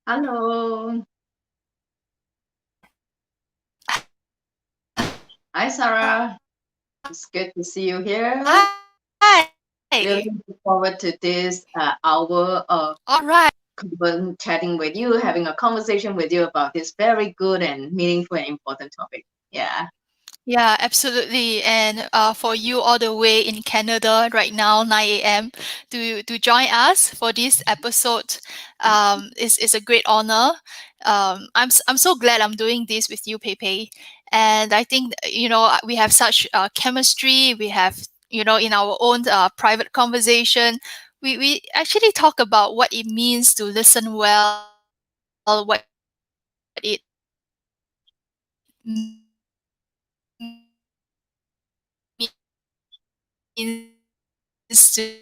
Hello. Hi, Sarah. It's good to see you here. Hi. Really looking forward to this hour of All right. chatting with you, having a conversation with you about this very good and meaningful and important topic. Yeah. Yeah, absolutely. And for you all the way in Canada right now, 9 a.m., to join us for this episode is a great honor. I'm so glad I'm doing this with you, Pepe. And I think, we have such chemistry. We have, in our own private conversation, we actually talk about what it means to listen well, what it means to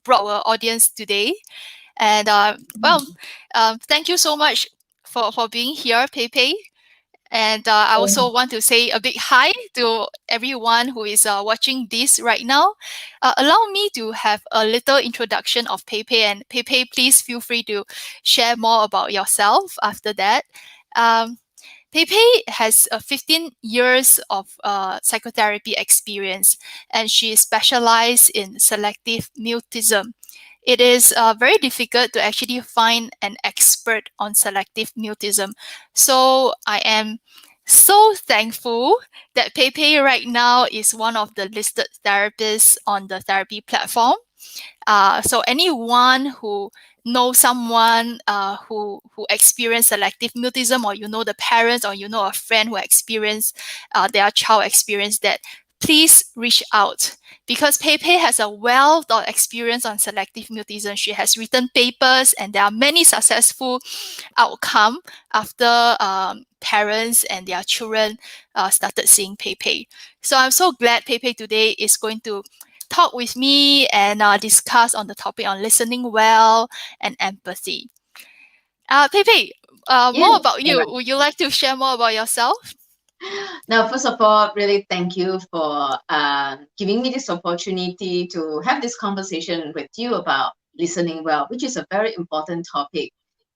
broad our audience today. And thank you so much for being here, Pepe. And I Yeah. also want to say a big hi to everyone who is watching this right now. Allow me to have a little introduction of Pepe. And Pepe, please feel free to share more about yourself after that. Um, Pepe has 15 years of psychotherapy experience, and she specialized in selective mutism. It is very difficult to actually find an expert on selective mutism. So I am so thankful that Pepe right now is one of the listed therapists on the therapy platform. So anyone who knows someone who experienced selective mutism, or the parents, or a friend who experienced their child experience that, please reach out, because Pepe has a wealth of experience on selective mutism. She has written papers, and there are many successful outcome after parents and their children started seeing Pepe. So I'm so glad Pepe today is going to talk with me and discuss on the topic on listening well and empathy. Pepe, more Yes. about you. Would you like to share more about yourself? Now, first of all, really thank you for giving me this opportunity to have this conversation with you about listening well, which is a very important topic,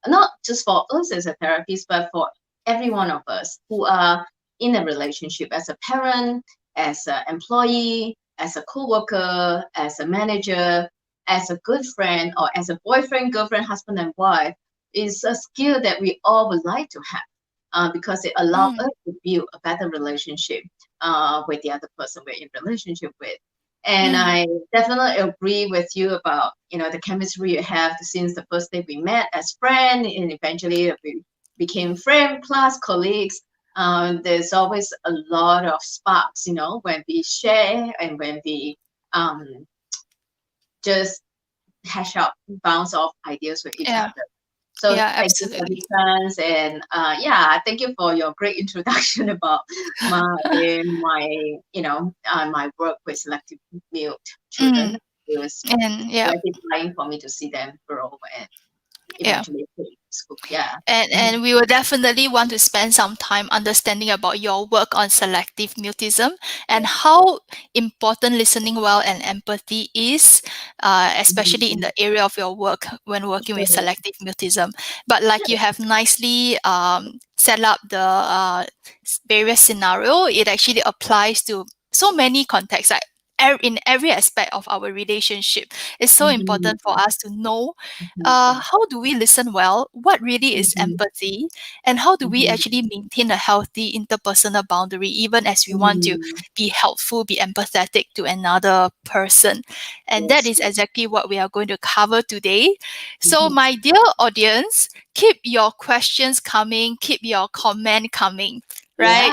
not just for us as a therapist, but for every one of us who are in a relationship as a parent, as an employee, as a coworker, as a manager, as a good friend, or as a boyfriend, girlfriend, husband, and wife. Is a skill that we all would like to have because it allows Mm, us to build a better relationship with the other person we're in relationship with. And mm, I definitely agree with you about the chemistry you have since the first day we met as friends, and eventually we became friend plus colleagues. There's always a lot of sparks, when we share and when we um, just hash out, bounce off ideas with each yeah, other. So yeah, thank you for the absolutely. chance, and yeah, thank you for your great introduction about my work with selective mute children. Mm, It was and yeah, gratifying for me to see them grow and yeah. eventually go to school. Yeah. And we will definitely want to spend some time understanding about your work on selective mutism and how important listening well and empathy is, especially in Mhm. the area of your work when working with selective mutism. But like you have nicely set up the various scenario, it actually applies to so many contexts. Like in every aspect of our relationship, it's so Mhm. important for us to know Mhm. how do we listen well? What really is Mhm. empathy? And how do we Mhm. actually maintain a healthy interpersonal boundary, even as we want to Mhm. be helpful, be empathetic to another person? And that Yes. is exactly what we are going to cover today. So, Mhm. my dear audience, keep your questions coming, keep your comment coming, Yeah. right?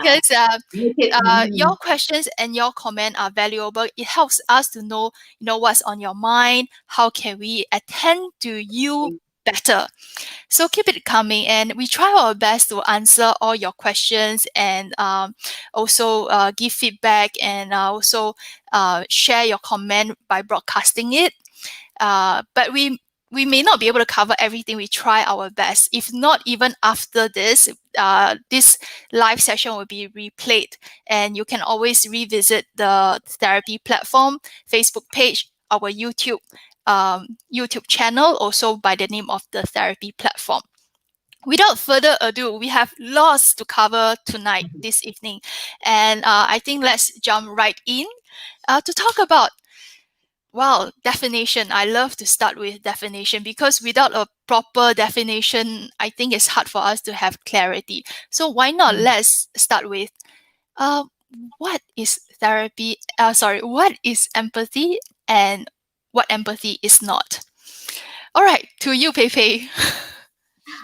Because Make it. your questions and your comment are valuable. It helps us to know, what's on your mind. How can we attend to you better? So keep it coming, and we try our best to answer all your questions and also give feedback and also share your comment by broadcasting it. But we may not be able to cover everything. We try our best. If not, even after this, this live session will be replayed, and you can always revisit the therapy platform, Facebook page, our YouTube. YouTube channel, also by the name of the therapy platform. Without further ado, we have lots to cover tonight, this evening. And I think let's jump right in to talk about, well, definition. I love to start with definition because without a proper definition, I think it's hard for us to have clarity. So why not let's start with uh, what is therapy? What is empathy and what empathy is not? All right, to you, Pei Pei.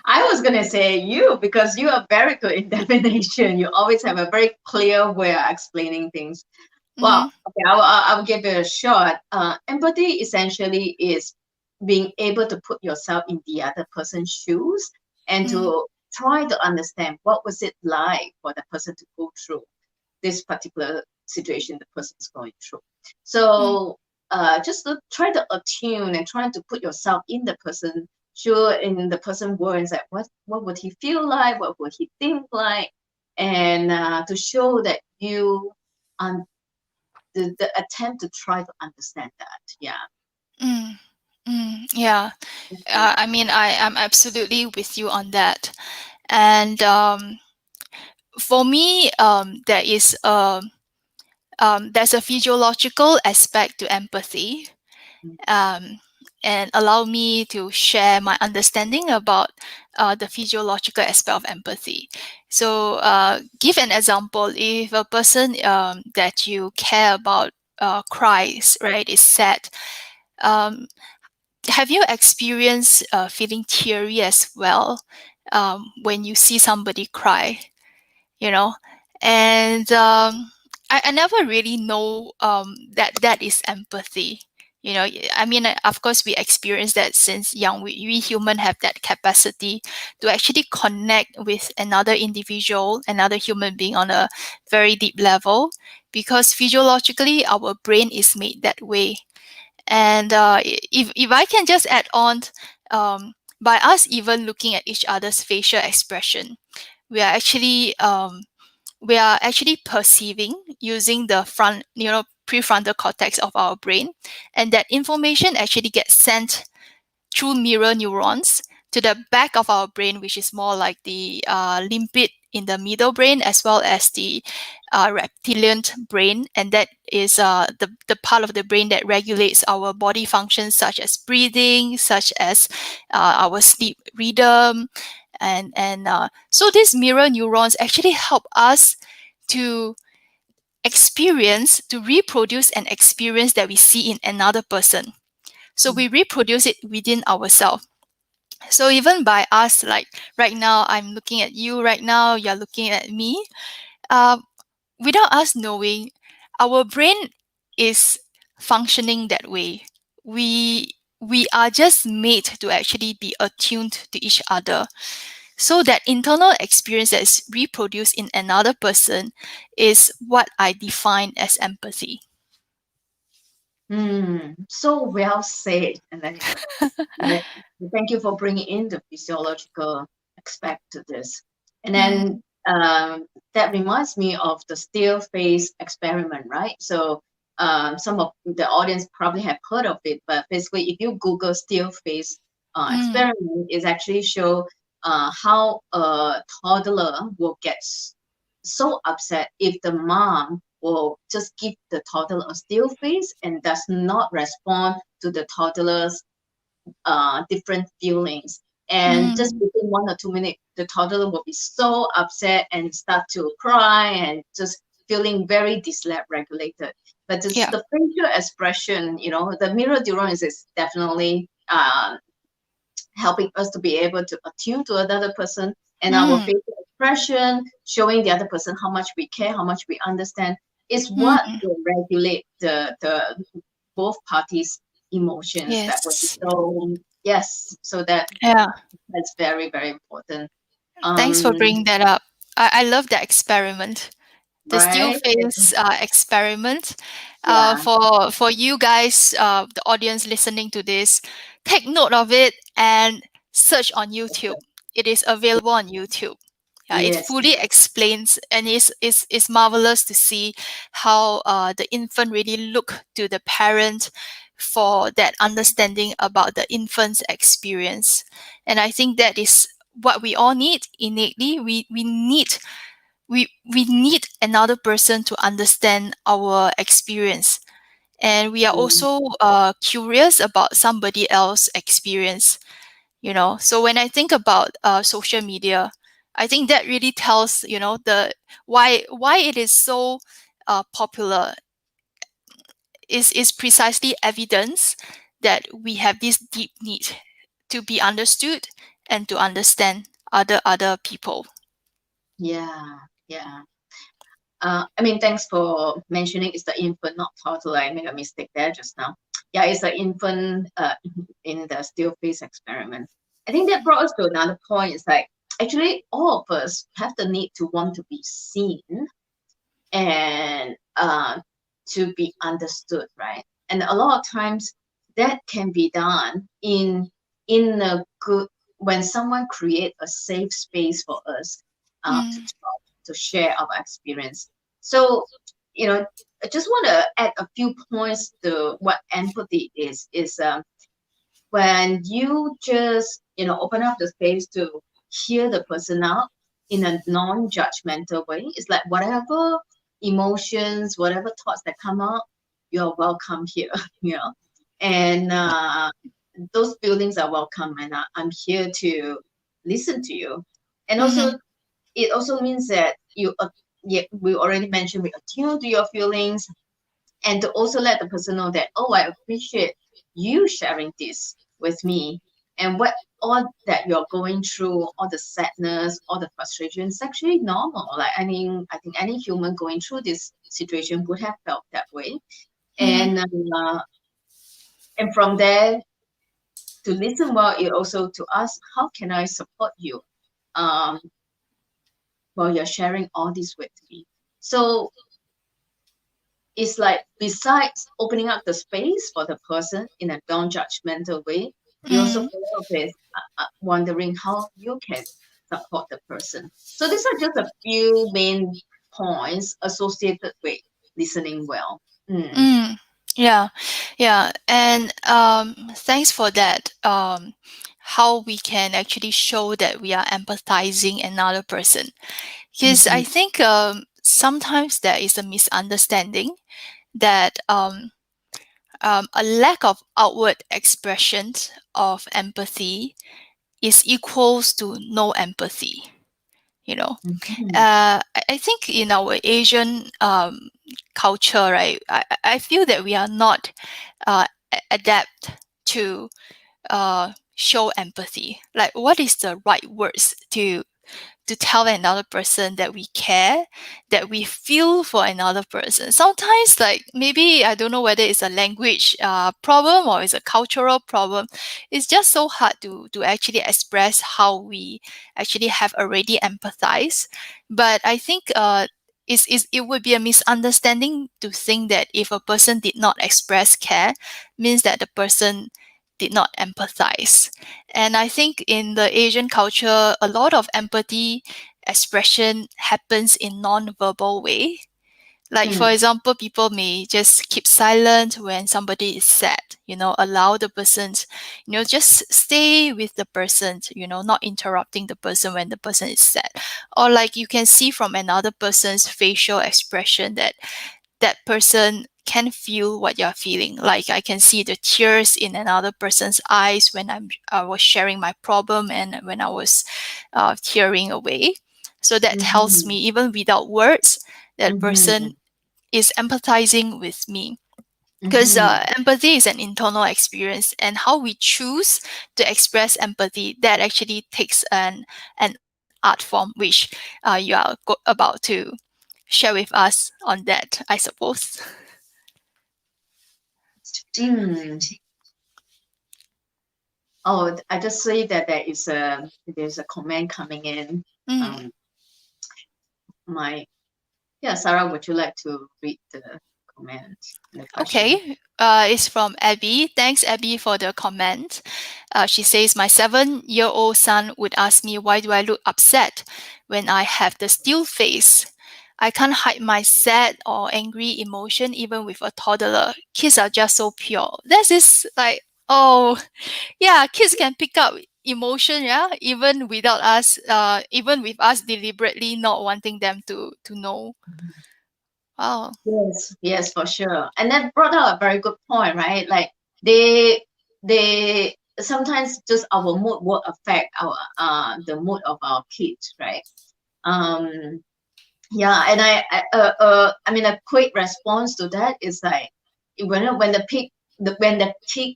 I was going to say you because you are very good in definition. You always have a very clear way of explaining things. Well, Mm-hmm. okay, I'll give it a shot. Empathy essentially is being able to put yourself in the other person's shoes and Mm, to try to understand what was it like for the person to go through this particular situation the person is going through. mm, So just to try to attune and try to put yourself in the person, sure, in the person words, like what would he feel like, what would he think like, and to show that you um the attempt to try to understand that. Yeah. mm, yeah. I mean, I am absolutely with you on that. And for me, there's a physiological aspect to empathy, um, and allow me to share my understanding about the physiological aspect of empathy. So, give an example. If a person that you care about cries, right, is sad, um, have you experienced feeling teary as well when you see somebody cry? You know, and I never really know that that is empathy. You know, I mean, of course, we experience that since young. We human have that capacity to actually connect with another individual, another human being on a very deep level, because physiologically our brain is made that way. And if I can just add on, by us even looking at each other's facial expression, we are actually perceiving using the prefrontal cortex of our brain, and that information actually gets sent through mirror neurons to the back of our brain, which is more like the limpid in the middle brain, as well as the reptilian brain. And that is the part of the brain that regulates our body functions, such as breathing, such as our sleep rhythm. And so these mirror neurons actually help us to reproduce an experience that we see in another person. So we reproduce it within ourselves. So even by us, like right now, I'm looking at you right now, you're looking at me, uh, without us knowing, our brain is functioning that way. We are just made to actually be attuned to each other. So that internal experience that is reproduced in another person is what I define as empathy. So well said. And then yeah, thank you for bringing in the physiological aspect to this. And Mm, then that reminds me of the still face experiment, right? So some of the audience probably have heard of it, but basically, if you Google still face mm, experiment, it actually show how a toddler will get so upset if the mom will just give the toddler a still face and does not respond to the toddler's different feelings. And just mm, within 1 or 2 minutes, the toddler will be so upset and start to cry and just feeling very dysregulated. But it's yeah. the facial expression, the mirror neuron is definitely helping us to be able to attune to another person, and our Mm, facial expression showing the other person how much we care, how much we understand is what mm, will regulate the both parties emotions that way. yes. So yes, so Yeah. that's very, very important. Thanks for um bringing that up. I love that experiment. The still right. face experiment. Yeah. For you guys, the audience listening to this, take note of it and search on YouTube. It is available on YouTube. Yeah, it Yes. fully explains, and it's marvelous to see how the infant really look to the parent for that understanding about the infant's experience. And I think that is what we all need innately. We need another person to understand our experience, and we are Mm. also curious about somebody else's experience. So when I think about social media, I think that really tells the why it is so popular is precisely evidence that we have this deep need to be understood and to understand other people. Yeah, yeah. I mean, thanks for mentioning it's the infant, not toddler. I made a mistake there just now. Yeah, it's the infant in the still face experiment. I think that brought us to another point. It's like actually all of us have the need to want to be seen and to be understood, right? And a lot of times that can be done in a good when someone create a safe space for us to Mm, talk, to share our experience. So, I just want to add a few points to what empathy is. When you just open up the space to hear the person out in a non-judgmental way. It's like whatever emotions, whatever thoughts that come out, you're welcome here. you know and those feelings are welcome, and I'm here to listen to you. And mm-hmm, also it also means that yeah, we already mentioned, we attune to your feelings, and to also let the person know that, oh, I appreciate you sharing this with me, and what all that you're going through, all the sadness, all the frustration is actually normal. Like, I mean, I think any human going through this situation would have felt that way. mm-hmm, And and from there, to listen well, it also to ask, how can I support you um while you're sharing all this with me? So it's like, besides opening up the space for the person in a non-judgmental way, you also mm, follow up with wondering how you can support the person. So these are just a few main points associated with listening well. Mm. mm. Yeah, yeah, and thanks for that. How we can actually show that we are empathizing another person, because I Mhm. think sometimes there is a misunderstanding that a lack of outward expressions of empathy is equals to no empathy. You know, Mhm. I think in our Asian culture, right, I feel that we are not adapt to show empathy. Like, what is the right words to tell another person that we care, that we feel for another person? Sometimes, like, maybe I don't know whether it's a language problem or it's a cultural problem. It's just so hard to actually express how we actually have already empathized. But I think it would be a misunderstanding to think that if a person did not express care, means that the person did not empathize. And I think in the Asian culture, a lot of empathy expression happens in non-verbal way. Like, for Mm. example, people may just keep silent when somebody is sad, allow the person, just stay with the person, not interrupting the person when the person is sad. Or like you can see from another person's facial expression that that person can feel what you're feeling. Like, I can see the tears in another person's eyes when I was sharing my problem and when I was tearing away. So that tells Mhm. me, even without words, that person Mhm. is empathizing with me. Because Mhm. empathy is an internal experience, and how we choose to express empathy, that actually takes an art form, which you are about to share with us on that, I suppose. Mm. Oh, I just say that there's a comment coming in. Mm. Um, my Yeah, Sarah, would you like to read the comment and the question? Okay, it's from Abby. Thanks, Abby, for the comment. She says, my 7-year-old son would ask me, why do I look upset when I have the still face? I can't hide my sad or angry emotion even with a toddler. Kids are just so pure. This is like, oh, yeah, kids can pick up emotion, yeah, even without us, even with us deliberately not wanting them to know. Oh. Yes, yes, for sure. And that brought out a very good point, right? Like they sometimes just our mood will affect our the mood of our kids, right? Um yeah, and I mean a quick response to that is like when the kid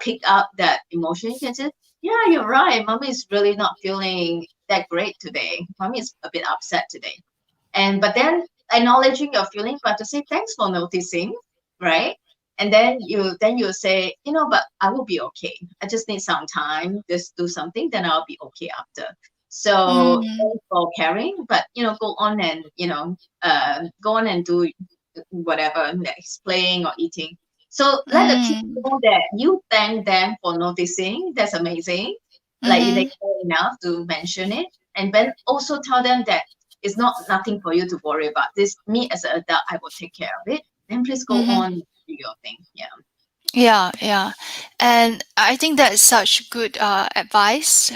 pick up that emotion, you can say, yeah, you're right. Mommy is really not feeling that great today. Mommy is a bit upset today. And but then acknowledging your feeling, but to say thanks for noticing, right? And then you say, but I will be okay. I just need some time, just do something, then I'll be okay after. So Mm, thanks for caring, but go on and go on and do whatever, like playing or eating. So let the kids mm, know that you thank them for noticing. That's amazing. Like they mm-hmm, care enough to mention it, and then also tell them that it's not nothing for you to worry about. This me as an adult, I will take care of it. Then please go mm-hmm. on do your thing. Yeah. Yeah, yeah. And I think that's such good advice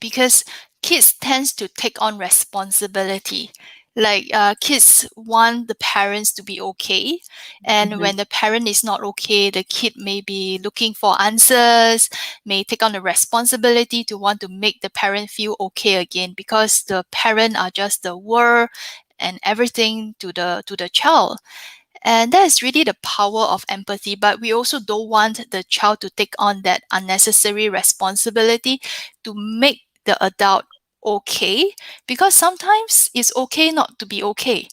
because kids tends to take on responsibility. Like kids want the parents to be okay. And Mhm. when the parent is not okay, the kid may be looking for answers, may take on the responsibility to want to make the parent feel okay again because the parent are just the world and everything to the child. And that is really the power of empathy. But we also don't want the child to take on that unnecessary responsibility to make the adult okay, because sometimes it's okay not to be okay.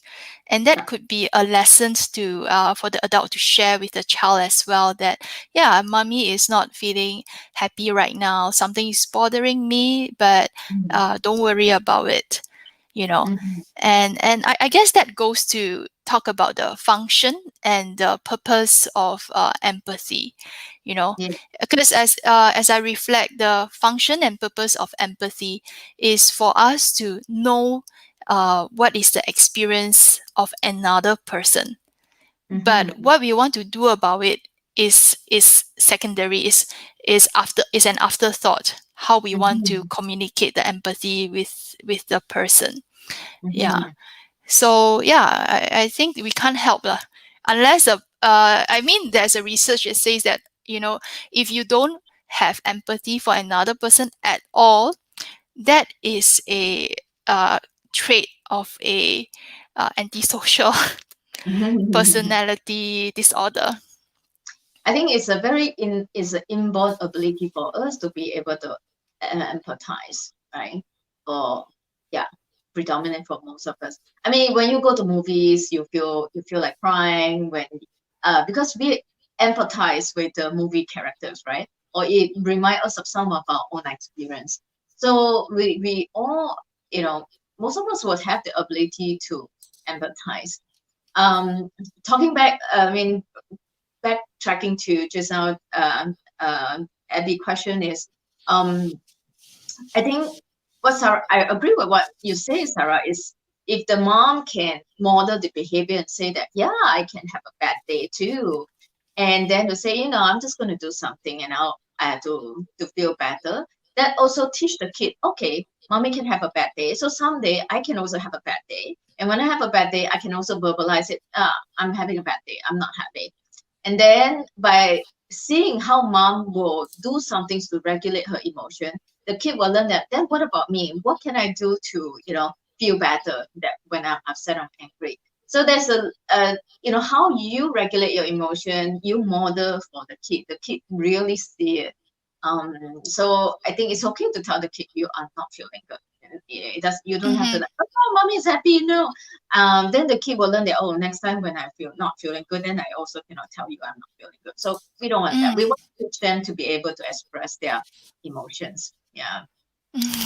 And that Yeah. could be a lesson to for the adult to share with the child as well that, yeah, mommy is not feeling happy right now. Something is bothering me, but Mhm. don't worry about it, you know. Mhm. And I guess that goes to talk about the function and the purpose of empathy, you know, Yeah. because as I reflect, the function and purpose of empathy is for us to know what is the experience of another person, but Mhm. what we want to do about it is secondary, is an afterthought, how we want to Mhm. communicate the empathy with the person. Yeah. Mhm. So yeah, I think we can't help lah, unless I mean, there's a research that says that, you know, if you don't have empathy for another person at all, that is a uh, trait of a antisocial personality disorder. I think it's a very is an inborn ability for us to be able to empathize, right? For yeah, predominant for most of us. I mean, when you go to movies, you feel like crying when because we empathize with the movie characters, right? Or it remind us of some of our own experience. So we all, most of us would have the ability to empathize. Um, Talking back, I mean, backtracking to just now, at the question is, um, I think what Sarah, I agree with what you say, Sarah, is if the mom can model the behavior and say that, yeah, I can have a bad day too. And then to say, I'm just going to do something and to feel better. That also teach the kid, okay, mommy can have a bad day. So someday I can also have a bad day. And when I have a bad day, I can also verbalize it. I'm having a bad day. I'm not happy. And then by seeing how mom will do some things to regulate her emotion, the kid will learn that, then what about me? What can I do to, feel better that when I'm upset, I'm angry? So there's how you regulate your emotion, you model for the kid. The kid really see it. So I think it's okay to tell the kid you are not feeling good. It does. You don't have to Mm-hmm. like, oh, mommy is happy. No, then the kid will learn that, oh, next time when I feel not feeling good, then I also cannot tell you I'm not feeling good. So we don't want that. We Mm. want to teach them to be able to express their emotions. Yeah.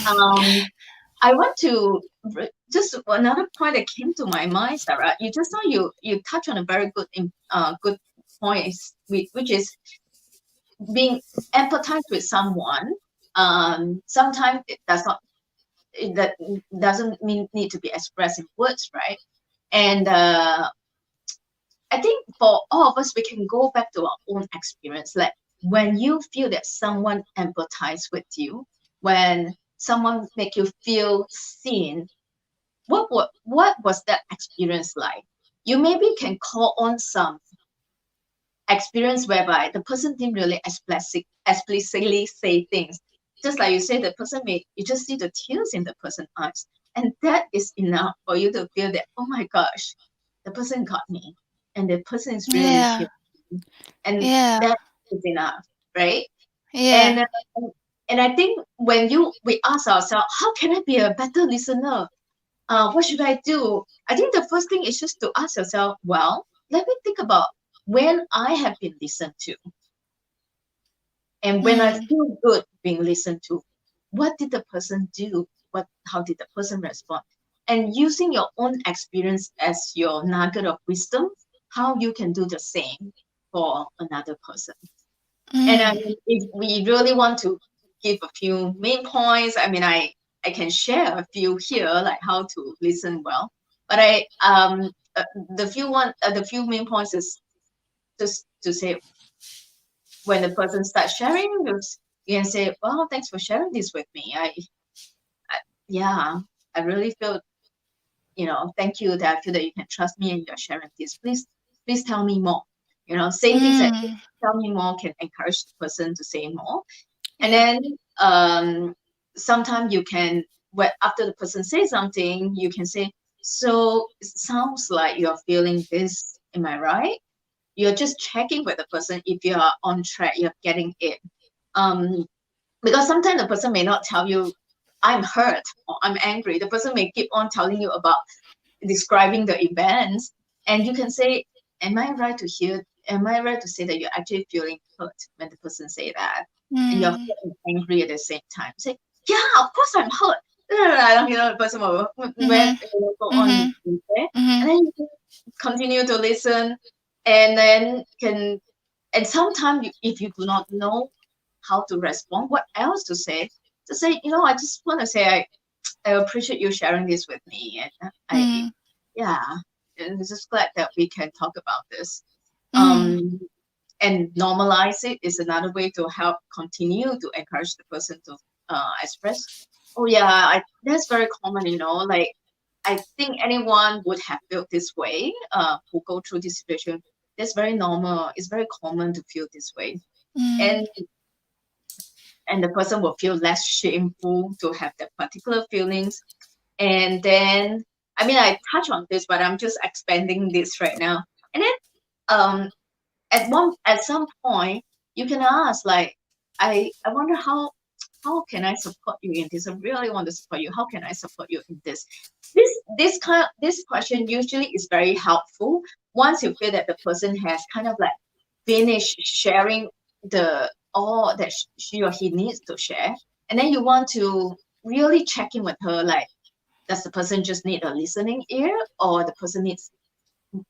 Um, I want to just another point that came to my mind, Sarah. You just now you touch on a very good point, which is being empathize with someone. Sometimes it doesn't mean need to be expressed in words, right? And I think for all of us, we can go back to our own experience. Like when you feel that someone empathize with you, when someone make you feel seen, what was that experience like? You maybe can call on some experience whereby the person didn't really explicitly say things. Just like you say, the person may you just see the tears in the person's eyes, and that is enough for you to feel that, oh my gosh, the person got me, and the person is really Yeah. here, and Yeah. that is enough, right? Yeah. And and I think when we ask ourselves, how can I be a better listener? What should I do? I think the first thing is just to ask yourself, well, let me think about when I have been listened to and when I Mm. feel good being listened to. What did the person do? How did the person respond? And using your own experience as your nugget of wisdom, how you can do the same for another person. And I Mm. mean, if we really want to give a few main points, I mean, I can share a few here, like how to listen well. But the few main points is just to say when the person starts sharing, you can say, "Well, thanks for sharing this with me. I yeah, I really feel thank you that I feel that you can trust me and you're sharing this. Please tell me more. Saying things that Mm. tell me more can encourage the person to say more. And Yeah. then sometimes you can, after the person says something, you can say, so it sounds like you're feeling this. Am I right? You're just checking with the person if you are on track, you're getting it. Um, because sometimes the person may not tell you, I'm hurt or I'm angry. The person may keep on telling you about describing the events, and you can say, am I right to say that you're actually feeling hurt when the person say that, and you're Mm. feeling angry at the same time? Say, yeah, of course I'm hurt. The person will Mhm. go on Mhm. with it, Mhm. and then you can continue to listen, and then can and sometimes if you do not know how to respond, what else to say, to say, I just want to say I appreciate you sharing this with me, and Mm. yeah, and I'm just glad that we can talk about this. Mm. And normalize it is another way to help continue to encourage the person to express. Oh yeah, that's very common. Like I think anyone would have felt this way. Who go through this situation. That's very normal. It's very common to feel this way, Mm. and the person will feel less shameful to have that particular feelings. And then, I mean, I touch on this, but I'm just expanding this right now. And then, um, at some point, you can ask, like, I wonder how can I support you in this? I really want to support you. How can I support you in this? This question usually is very helpful once you feel that the person has kind of like finished sharing the all that she or he needs to share, and then you want to really check in with her, like, does the person just need a listening ear, or the person needs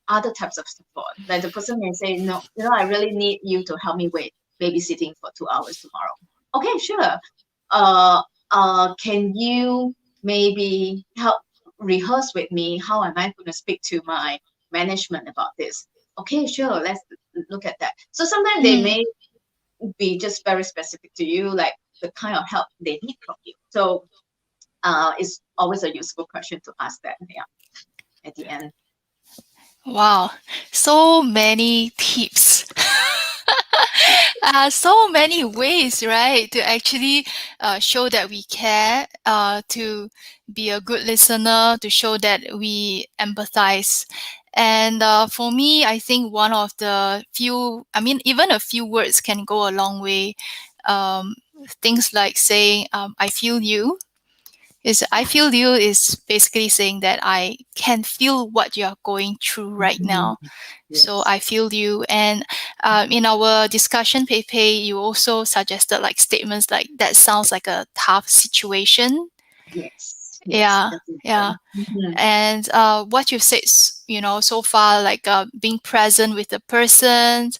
other types of support? Like the person may say, no, I really need you to help me with babysitting for 2 hours tomorrow. Okay, sure. Uh, can you maybe help rehearse with me? How am I going to speak to my management about this? Okay, sure. Let's look at that. So sometimes they Mm. may be just very specific to you, like the kind of help they need from you. So it's always a useful question to ask that. Yeah, at the end. Wow, so many tips. So many ways, right, to actually show that we care, to be a good listener, to show that we empathize. And for me, I think one of the few, I mean, even a few words can go a long way. Um, Things like saying, I feel you. Is I Yeah. feel you is basically saying that I can feel what you're going through right Mhm. now. So Yes. I feel you. And in our discussion, Pei Pei, you also suggested like statements like that sounds like a tough situation. Yes. Yes. Yeah, yeah. Definitely. Mhm. And what you've said, so far, like being present with the person,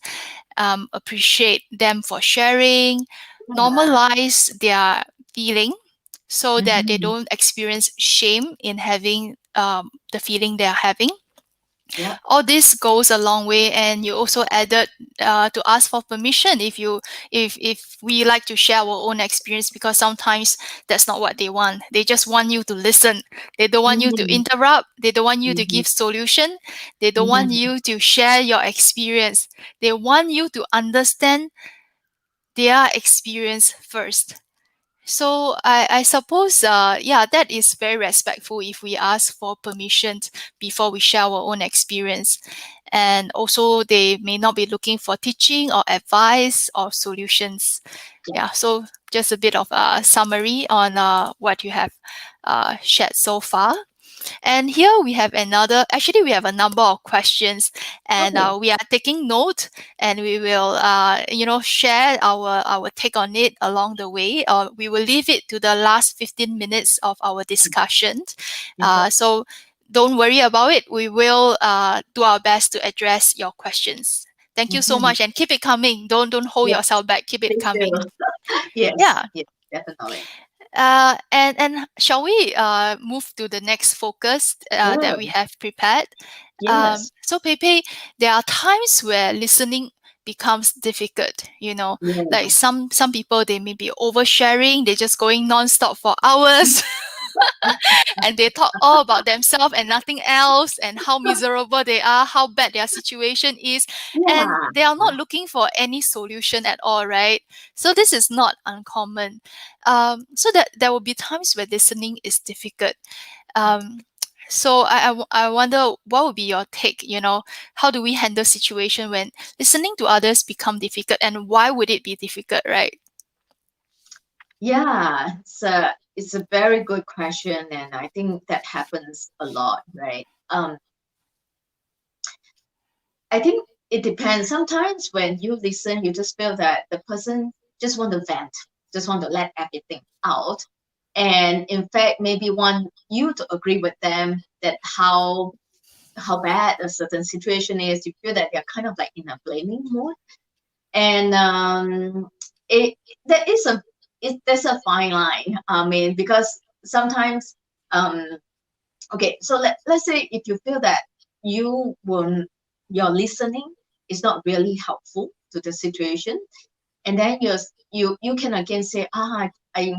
appreciate them for sharing, Yeah. normalize their feeling so that they Mhm. don't experience shame in having the feeling they're having. Yeah. All this goes a long way. And you also added to ask for permission if we like to share our own experience, because sometimes that's not what they want. They just want you to listen. They don't want you to Mm-hmm. interrupt. They don't want you to Mm-hmm. give solution. They don't want Mm-hmm. you to share your experience. They want you to understand their experience first. So I suppose, yeah, that is very respectful if we ask for permission before we share our own experience. And also, they may not be looking for teaching or advice or solutions. Yeah. Yeah, so just a bit of a summary on what you have shared so far. And here we have actually, we have a number of questions, and Okay. we are taking note, and we will, share our take on it along the way. We will leave it to the last 15 minutes of our discussion. Mm-hmm. So don't worry about it. We will do our best to address your questions. Thank you so Mm-hmm. much, and keep it coming. Don't hold Yeah. yourself back. Keep it Thank coming. you. Yes. Yeah. Yes. Definitely. And shall we move to the next focus that Sure. we have prepared? Yes. So Pei Pei, there are times where listening becomes difficult. Like Yeah. some people, they may be oversharing. They're just going nonstop for hours. And they talk all about themselves and nothing else, and how miserable they are, how bad their situation is, and Yeah. they are not looking for any solution at all, right? So this is not uncommon. So that there will be times where listening is difficult. um, so I wonder, what would be your take? How do we handle situation when listening to others become difficult, and why would it be difficult, right? Yeah. It's a very good question, and I think that happens a lot, right? I think it depends. Sometimes when you listen, you just feel that the person just want to vent, just want to let everything out. And in fact, maybe want you to agree with them that how bad a certain situation is. You feel that they're kind of like in a blaming mood. And it there is a there's a fine line. I mean, because sometimes um okay, so let's say if you feel that you will your listening is not really helpful to the situation, and then you can again say, I I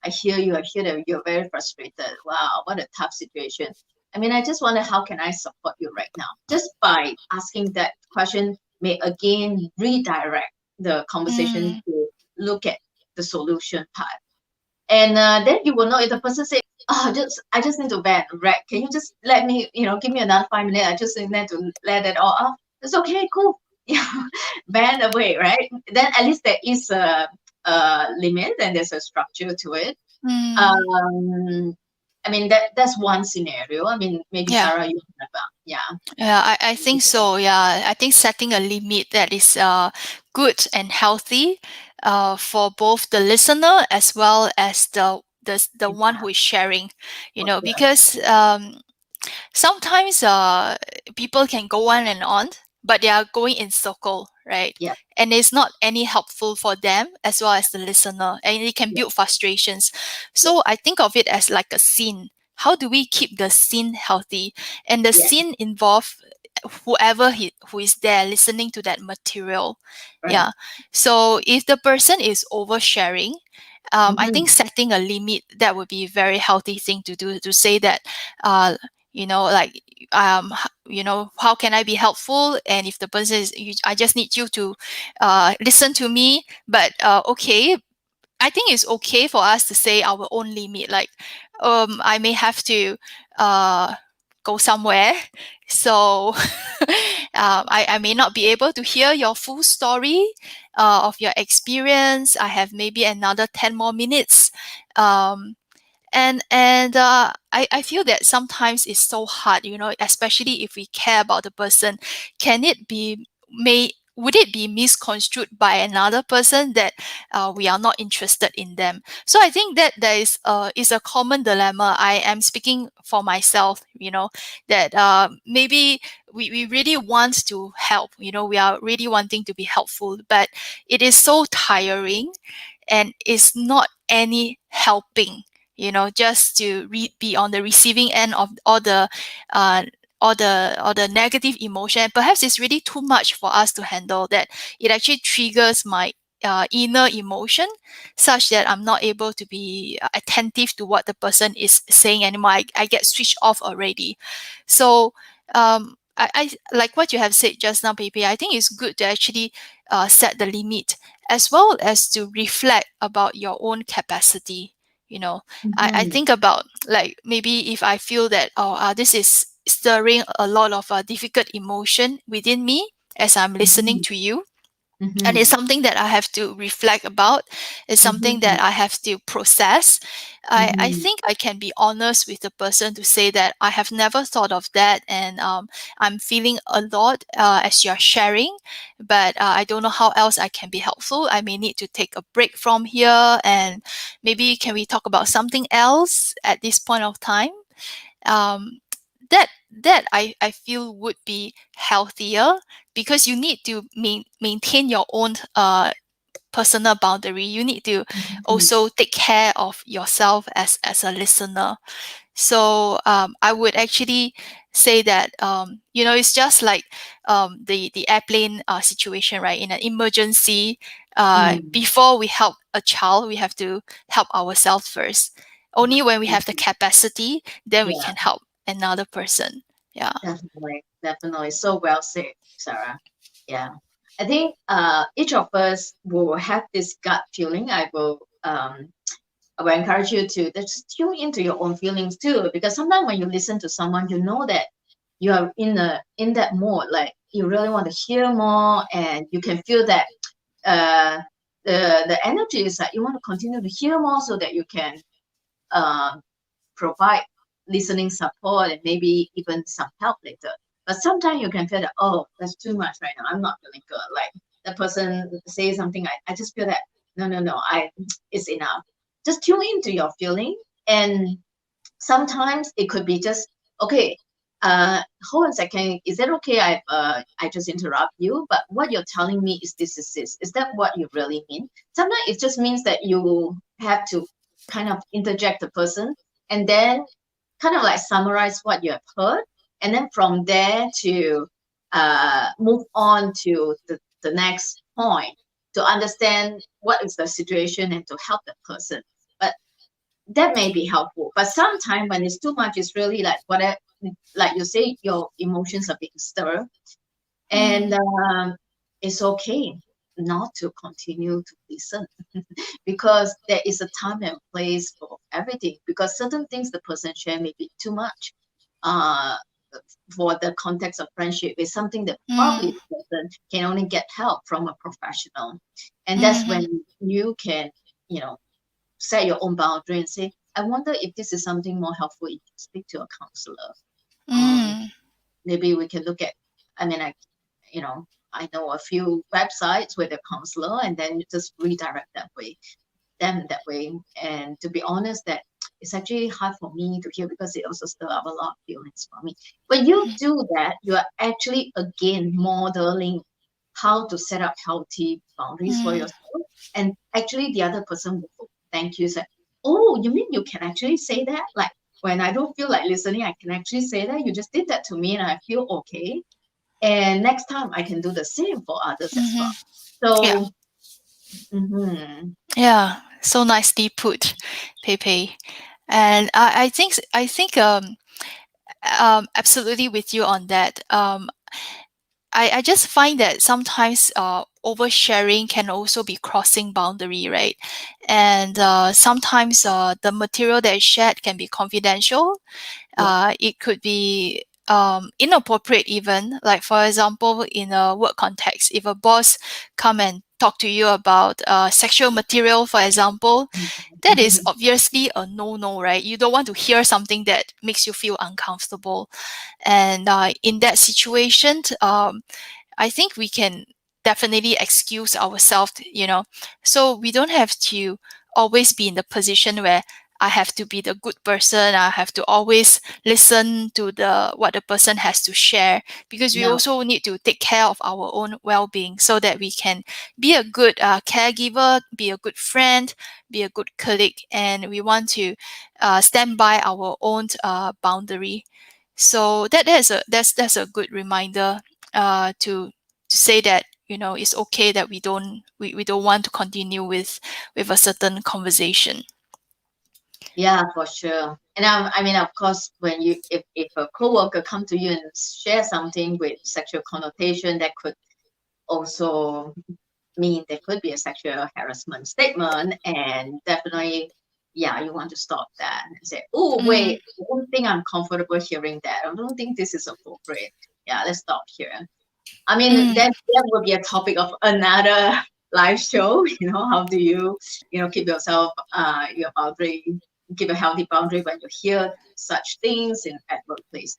hear you, I hear that you're very frustrated. Wow, what a tough situation. I mean, I just wonder, how can I support you right now? Just by asking that question may again redirect the conversation Mm, to look at the solution part. And then you will know if the person say, oh, I just need to vent, right? Can you just let me, give me another 5 minutes? I just need to let it all off. It's okay, cool. Yeah, vent away, right? Then at least there is a limit and there's a structure to it. mm, Um, I mean, that's one scenario. I mean, maybe yeah. Sarah, you have yeah. Yeah, I think so. Yeah, I think setting a limit that is good and healthy for both the listener as well as the one Yeah, who is sharing. for sure. Because sometimes people can go on and on, but they are going in circle, right? Yeah, And it's not any helpful for them as well as the listener, and it can yeah, build frustrations. yeah, So I think of it as like a scene. How do we keep the scene healthy? And the yeah, scene involve who is there listening to that material. right. Yeah. So if the person is oversharing, I think Mm-hmm. setting a limit, that would be a very healthy thing to do, to say that, like, how can I be helpful? And if the person is, I just need you to listen to me. But okay, I think it's okay for us to say our own limit. Like, I may have to uh, go somewhere, so I may not be able to hear your full story of your experience. I have maybe another 10 more minutes. Um, and I feel that sometimes it's so hard, especially if we care about the person. Can it be may Would it be misconstrued by another person that we are not interested in them? So I think that there is a common dilemma. I am speaking for myself, that maybe we really want to help, we are really wanting to be helpful, but it is so tiring, and it's not any helping, just to be on the receiving end of uh, or the negative emotion. Perhaps it's really too much for us to handle, that it actually triggers my inner emotion, such that I'm not able to be attentive to what the person is saying anymore. I get switched off already. So I like what you have said just now, Pepe. I think it's good to actually set the limit, as well as to reflect about your own capacity. You know, I Mm-hmm. think about, like, maybe if I feel that, this is stirring a lot of difficult emotion within me as I'm listening Mm-hmm. to you, and it's Mm-hmm. something that I have to reflect about. It's something that Mm-hmm. I have to process. I Mm-hmm. think I can be honest with the person to say that I have never thought of that, and I'm feeling a lot as you're sharing, but I don't know how else I can be helpful. I may need to take a break from here, and maybe can we talk about something else at this point of time? um, that I feel would be healthier, because you need to maintain your own personal boundary. You need to Mm-hmm. also take care of yourself as a listener. So I would actually say that, it's just like the airplane situation, right? In an emergency, Mm-hmm. before we help a child, we have to help ourselves first. Only when we have the Mm-hmm. capacity, then we Yeah, can help another person. Yeah. definitely, definitely. So well said, Sarah. Yeah, I think each of us will have this gut feeling. I will encourage you to just tune into your own feelings too, because sometimes when you listen to someone, you know that you are in that mode, like you really want to hear more, and you can feel that uh, the energy is that you want to continue to hear more so that you can um, provide listening support and maybe even some help later. But sometimes you can feel that, oh, that's too much right now. I'm not feeling good. Like the person says something, I just feel that no, no, no, it's enough. Just tune into your feeling, and sometimes it could be just okay. Hold on a second. Is that okay? I just interrupt you, but what you're telling me is this is this. Is that what you really mean? Sometimes it just means that you have to kind of interject the person, and then kind of like summarize what you have heard, and then from there to move on to the next point to understand what is the situation and to help the person. But that may be helpful. But sometimes when it's too much, it's really like whatever, like you say, your emotions are being stirred, and Mm, it's okay not to continue to listen because there is a time and place for everything. Because certain things the person share may be too much. Uh, for the context of friendship is something that probably mm, the person can only get help from a professional, and that's mm, when you can, you know, set your own boundary and say, I wonder if this is something more helpful if you speak to a counselor. Um, mm, maybe we can look at, I mean, you know, I know a few websites with a counselor, and then you just redirect them that way. And to be honest, that it's actually hard for me to hear because it also still have a lot of feelings for me. When you do that, you are actually again modeling how to set up healthy boundaries for mm, yourself. And actually the other person will thank you. Say, oh, you mean you can actually say that? Like when I don't feel like listening, I can actually say that. You just did that to me and I feel okay. And next time I can do the same for others as well. mm-hmm. Yeah. So, mhm, Yeah. So nicely put, Pepe. And I think absolutely with you on that. I just find that sometimes oversharing can also be crossing boundary, right? And sometimes the material that is shared can be confidential. yeah. It could be inappropriate, even, like, for example, in a work context, if a boss come and talk to you about sexual material, for example, that is obviously a no-no, right? You don't want to hear something that makes you feel uncomfortable. And in that situation, I think we can definitely excuse ourselves, so we don't have to always be in the position where I have to be the good person. I have to always listen to the what the person has to share, because we No, also need to take care of our own well-being, so that we can be a good caregiver, be a good friend, be a good colleague, and we want to stand by our own boundary. So that's a good reminder to say that, you know, it's okay that we don't want to continue with a certain conversation. Yeah, for sure. And I mean, of course, when you if a coworker come to you and share something with sexual connotation, that could also mean there could be a sexual harassment statement, and definitely, yeah, you want to stop that and say, oh Mm, wait, I don't think I'm comfortable hearing that. I don't think this is appropriate. Yeah, let's stop here. I mean, mm, that would be a topic of another live show. You know, how do you keep yourself, your boundary, keep a healthy boundary when you hear such things in at workplace.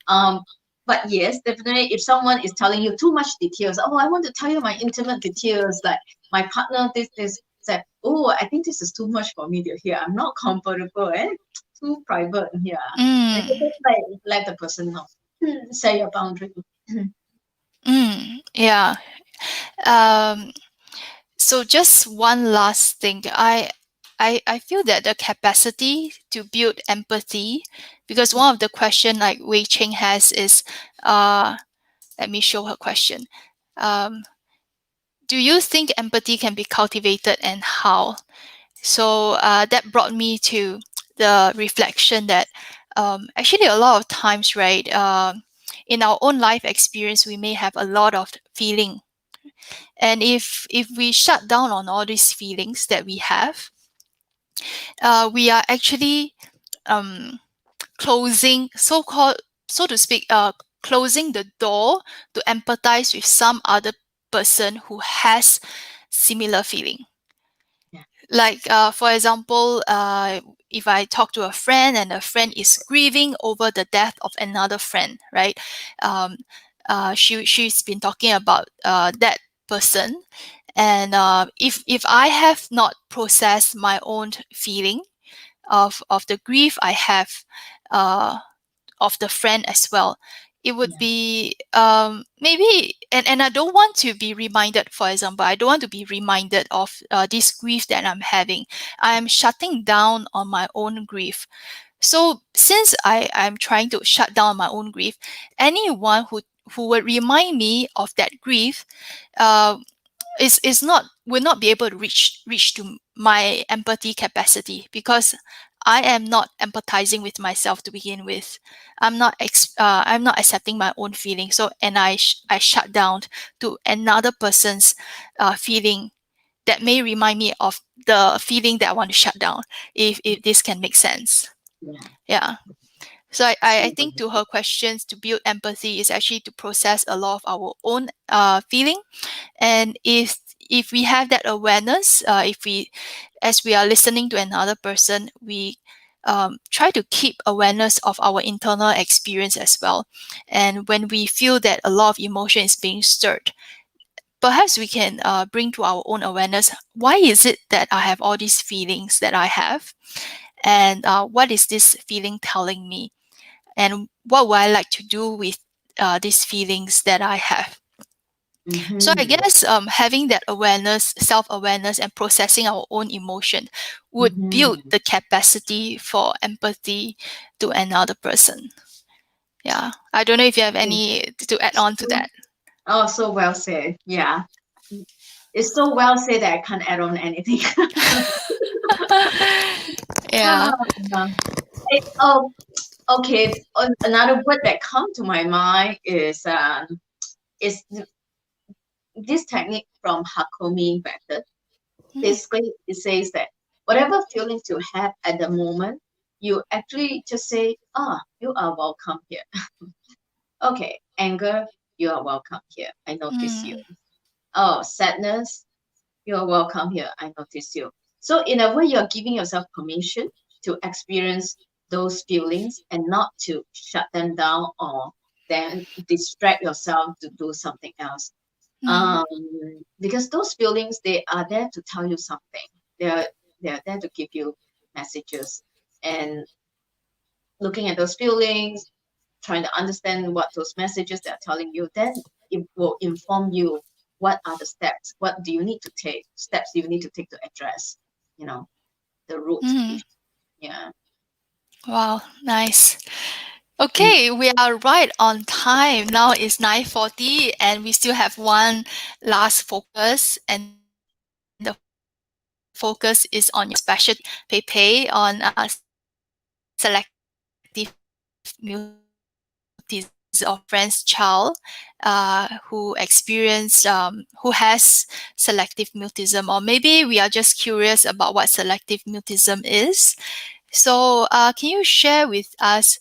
Um, but yes, definitely, if someone is telling you too much details, oh, I want to tell you my intimate details, like my partner, this, said, oh, I think this is too much for me to hear. I'm not comfortable, too private. Yeah, and mm, just let the person know. Say your boundary. yeah. Um, so just one last thing. I feel that the capacity to build empathy, because one of the question like Wei Cheng has is, uh, let me show her question. Um, do you think empathy can be cultivated and how? So that brought me to the reflection that actually a lot of times, right, in our own life experience, we may have a lot of feeling, and if we shut down on all these feelings that we have, we are actually um, closing, so-called, so to speak, closing the door to empathize with some other person who has similar feeling. Yeah. Like, for example, if I talk to a friend and a friend is grieving over the death of another friend, right? Um, she's been talking about that person, and if I have not processed my own feeling of the grief I have, uh, of the friend as well, it would Yeah. be maybe, and I don't want to be reminded, for example, I don't want to be reminded of this grief that I'm having. I'm shutting down on my own grief. So since I'm trying to shut down my own grief, anyone who would remind me of that grief uh, is not, will not be able to reach to my empathy capacity, because I am not empathizing with myself to begin with. I'm not accepting my own feelings. So, and I shut down to another person's feeling that may remind me of the feeling that I want to shut down. If this can make sense, Yeah. yeah. So I So, think to her questions, to build empathy is actually to process a lot of our own feeling. And if we have that awareness, if we, as we are listening to another person, we try to keep awareness of our internal experience as well. And when we feel that a lot of emotion is being stirred, perhaps we can bring to our own awareness, why is it that I have all these feelings that I have, and what is this feeling telling me, and what would I like to do with these feelings that I have. So I mm-hmm. guess having that awareness, self-awareness, and processing our own emotion would build Mm-hmm. the capacity for empathy to another person. Yeah, I don't know if you have any to add on to that. Oh, so well said. Yeah. It's so well said that I can't add on anything. Yeah. Ah, oh, okay. Another word that come to my mind is this technique from Hakomi method. Mm, Basically, it says that whatever feelings you have at the moment, you actually just say, "Ah, you are welcome here." Okay, anger, you are welcome here. I notice you. mm, Oh, sadness, you're welcome here. I notice you. So in a way, you're giving yourself permission to experience those feelings and not to shut them down or then distract yourself to do something else. mm, Um, because those feelings, they are there to tell you something. They're they're there to give you messages. And looking at those feelings, trying to understand what those messages they're telling you, then it will inform you what are the steps, what do you need to take, steps you need to take to address, you know, the root mm. issue. Yeah. Wow, nice. Okay, we are right on time. Now it's 9:40 and we still have one last focus, and the focus is on your specialty, Pei Pei, on selective mutism of friend's child who who has selective mutism, or maybe we are just curious about what selective mutism is. So, can you share with us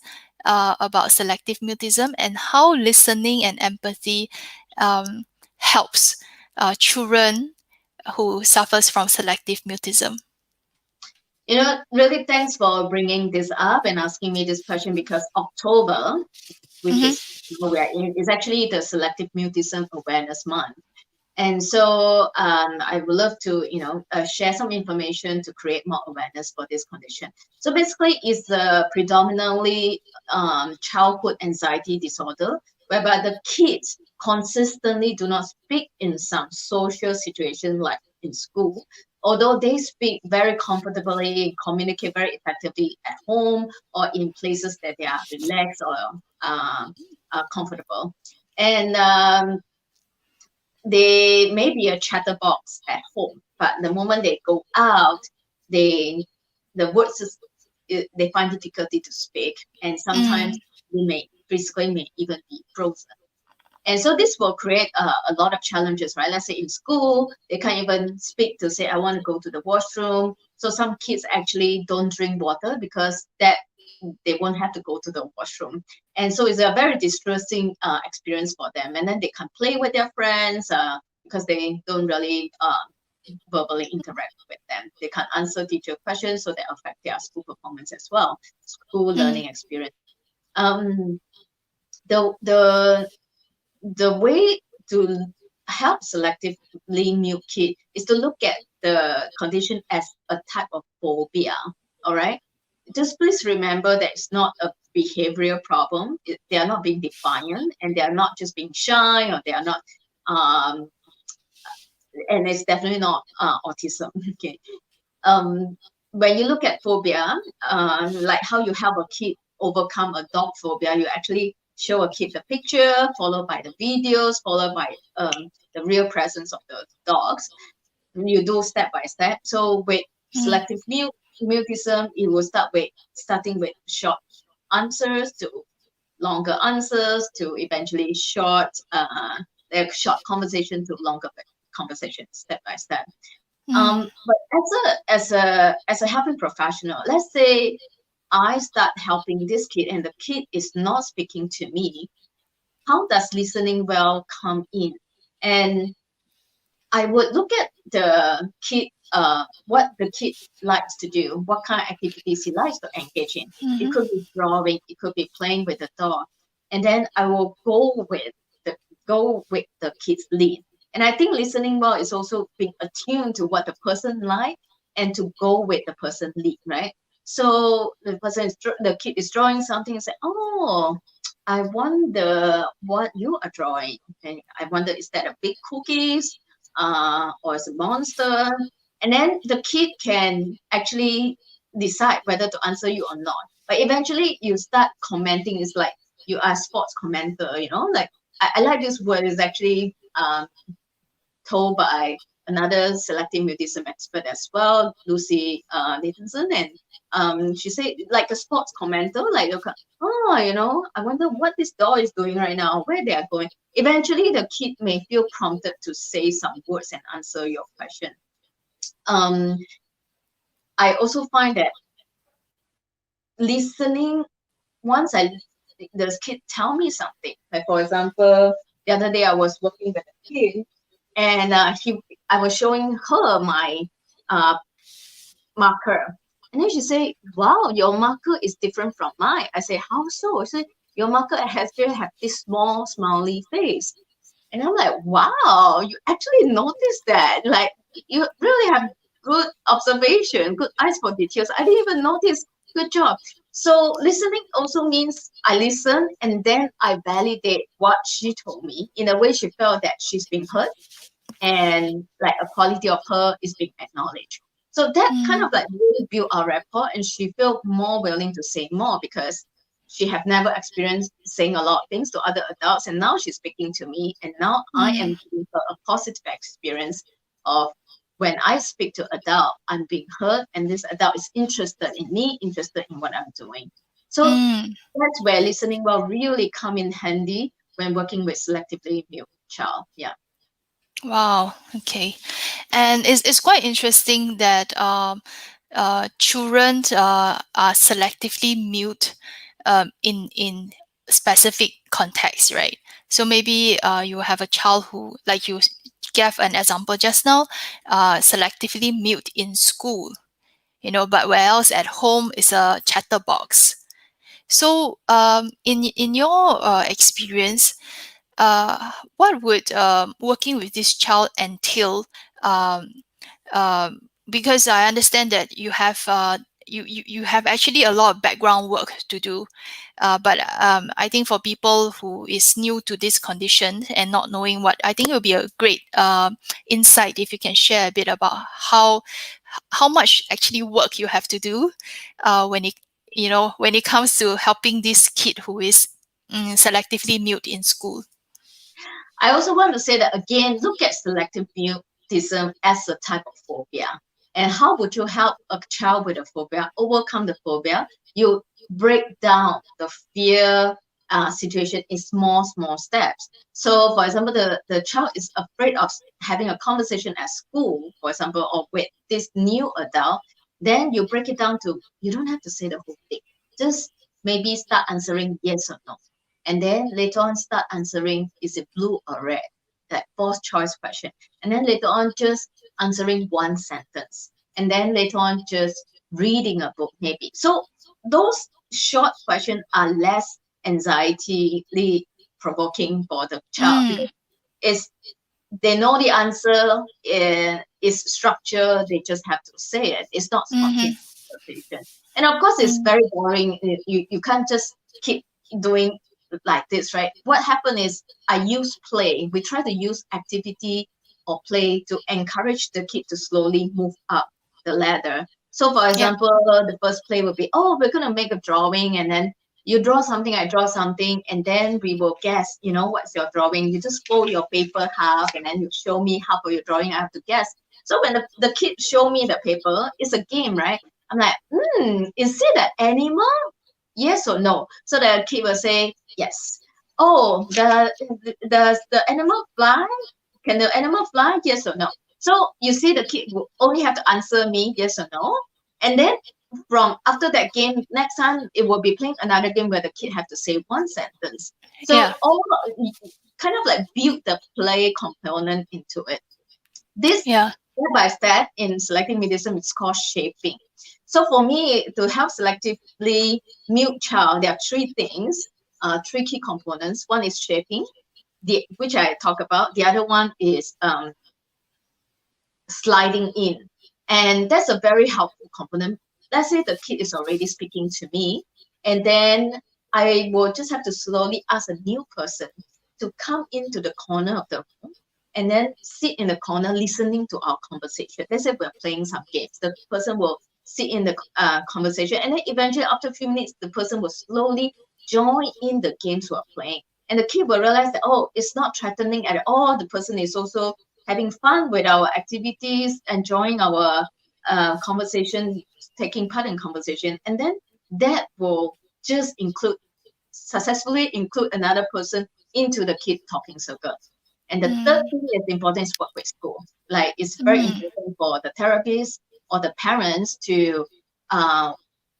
about selective mutism and how listening and empathy um, helps children who suffers from selective mutism? Really thanks for bringing this up and asking me this question, because October, which Mm-hmm. is where we are in, is actually the Selective Mutism Awareness Month. And so I would love to, share some information to create more awareness for this condition. So basically, it's a predominantly childhood anxiety disorder, whereby the kids consistently do not speak in some social situations like in school, although they speak very comfortably, communicate very effectively at home or in places that they are relaxed or comfortable. And they may be a chatterbox at home, but the moment they go out, they the words they find difficulty to speak, and sometimes Mm, they may physically may even be frozen. And so this will create a lot of challenges, right? Let's say in school, they can't even speak to say, I want to go to the washroom. So some kids actually don't drink water because that they won't have to go to the washroom. And so it's a very distressing experience for them. And then they can't play with their friends because they don't really verbally interact with them. They can't answer teacher questions, so that affect their school performance as well, school mm, learning experience. Um, the the way to help selectively mute kid is to look at the condition as a type of phobia. All right. Just please remember that it's not a behavioral problem. They are not being defiant, and they are not just being shy, or they are not, um, and it's definitely not autism. Okay. Um, when you look at phobia, like how you help a kid overcome a dog phobia, you actually show a kid the picture, followed by the videos, followed by the real presence of the dogs. You do step by step. So with mm, selective mutism, it will starting with short answers to longer answers to eventually short conversation to longer conversation, step by step. mm, But as a helping professional, let's say I start helping this kid and the kid is not speaking to me. How does listening well come in? And I would look at the kid, what the kid likes to do, what kind of activities he likes to engage in. It mhm, could be drawing, it could be playing with the dog, and then I will go with the kid's lead. And I think listening well is also being attuned to what the person like and to go with the person lead, right? So the kid is drawing something and say, "Oh, I wonder what you are drawing." And I wonder, is that a big cookies? Or as a monster. And then the kid can actually decide whether to answer you or not. But eventually you start commenting. It's like you are a sports commenter, like I like this word is actually told by another selective mutism expert as well, Lucy Nathanson. And she said, like a sports commenter, like, oh, I wonder what this doll is doing right now, where they are going. Eventually, the kid may feel prompted to say some words and answer your question. Um, I also find that listening, once the kid tell me something, like for example, the other day I was working with a kid, and I was showing her my uh, marker. And then she said, wow, your marker is different from mine. I say, how so? She said, your marker has to have this small, smiley face. And I'm like, wow, you actually noticed that. Like, you really have good observation, good eyes for details. I didn't even notice. Good job. So listening also means I listen and then I validate what she told me in a way she felt that she's being heard and like a quality of her is being acknowledged. So that kind mm, of like really built our rapport, and she felt more willing to say more because she have never experienced saying a lot of things to other adults, and now she's speaking to me, and now I am giving her a positive experience of when I speak to adult, I'm being heard, and this adult is interested in me, interested in what I'm doing. So Mm. that's where listening well really come in handy when working with selectively mute child. Yeah. Wow. Okay. And it's quite interesting that children are selectively mute in specific contexts, right? So maybe you have a child who, like you gave an example just now, selectively mute in school, but whereas at home is a chatterbox. So in your experience, what would working with this child entail? Um, because I understand that you have you have actually a lot of background work to do, but I think for people who is new to this condition and not knowing what, I think it would be a great insight if you can share a bit about how much actually work you have to do when it comes to helping this kid who is selectively mute in school. I also want to say that again, look at selective mutism as a type of phobia. And how would you help a child with a phobia overcome the phobia? You break down the fear situation in small, small steps. So, for example, the child is afraid of having a conversation at school, for example, or with this new adult. Then you break it down to you don't have to say the whole thing. Just maybe start answering yes or no. And then later on start answering is it blue or red, that fourth choice question. And then later on just answering one sentence, and then later on just reading a book maybe. So those short questions are less anxiety provoking for the child Mm, because it's they know the answer is structure. They just have to say it. It's not mm-hmm, spontaneous conversation. And of course, it's mm, very boring. You can't just keep doing like this, right? What happened is I use play. We try to use activity or play to encourage the kid to slowly move up the ladder. So, for yeah, example, the first play would be, oh, we're going to make a drawing, and then you draw something, I draw something, and then we will guess, what's your drawing. You just fold your paper half, and then you show me half of your drawing. I have to guess. So when the kid show me the paper, it's a game, right? I'm like, is it an animal? Yes or no? So the kid will say yes. Oh, does the animal fly? Can the animal fly? Yes or no? So you see, the kid will only have to answer me yes or no, and then from after that game, next time it will be playing another game where the kid have to say one sentence. So yeah, all kind of like build the play component into it. This yeah, step by step in selective mutism is called shaping. So for me to help selectively mute child, there are three key components. One is shaping, which I talk about. The other one is sliding in. And that's a very helpful component. Let's say the kid is already speaking to me, and then I will just have to slowly ask a new person to come into the corner of the room and then sit in the corner listening to our conversation. Let's say we're playing some games. The person will sit in the conversation, and then eventually after a few minutes, the person will slowly join in the games we're playing. And the kid will realize that, oh, it's not threatening at all. The person is also having fun with our activities, enjoying our conversation, taking part in conversation. And then that will just successfully include another person into the kid talking circle. And the third mm, thing is important is work with school. Like it's very mm, important for the therapists or the parents to uh,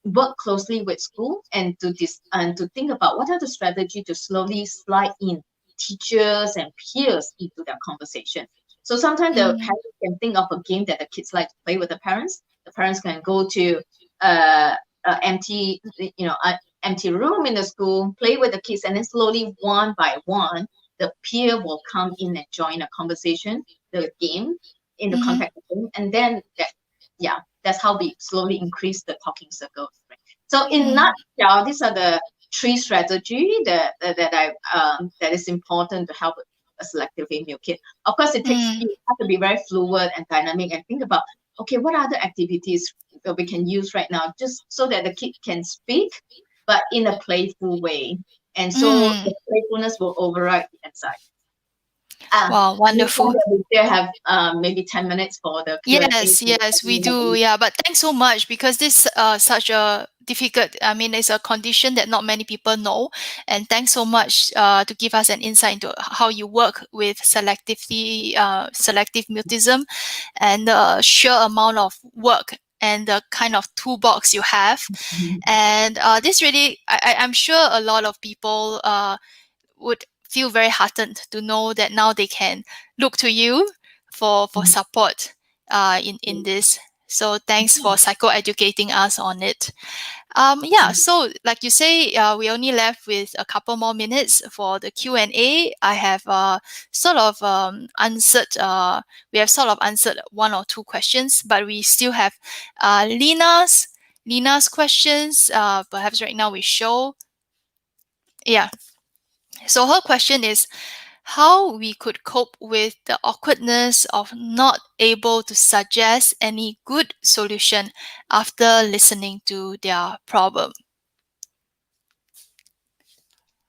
work closely with school and to think about what are the strategy to slowly slide in teachers and peers into their conversation. So sometimes the mm, parents can think of a game that the kids like to play with the parents. The parents can go to uh, empty, empty room in the school, play with the kids, and then slowly one by one, the peer will come in and join a conversation, the game, in the mm, context of the game, and then that's how we slowly increase the talking circles. Right? So in mm, nutshell, these are the three strategy that is important to help a selective female kid. Of course, mm, you have to be very fluid and dynamic and think about, okay, what other activities that we can use right now just so that the kid can speak but in a playful way. And so Mm. the playfulness will override the anxiety. Wow, I understand wonderful. that we still have maybe 10 minutes for the Q&A. Yes, yes, we do. Yeah, but thanks so much because this such a difficult. I mean, it's a condition that not many people know, and thanks so much to give us an insight into how you work with selective mutism, and the sheer amount of work and the kind of toolbox you have. And this really, I'm sure a lot of people would feel very heartened to know that now they can look to you for support in this. So thanks for psychoeducating us on it. Yeah, so like you say, we only left with a couple more minutes for the Q&A. I have sort of answered, we have sort of answered one or two questions, but we still have Lina's questions. Perhaps right now we show. Yeah. So her question is how we could cope with the awkwardness of not able to suggest any good solution after listening to their problem.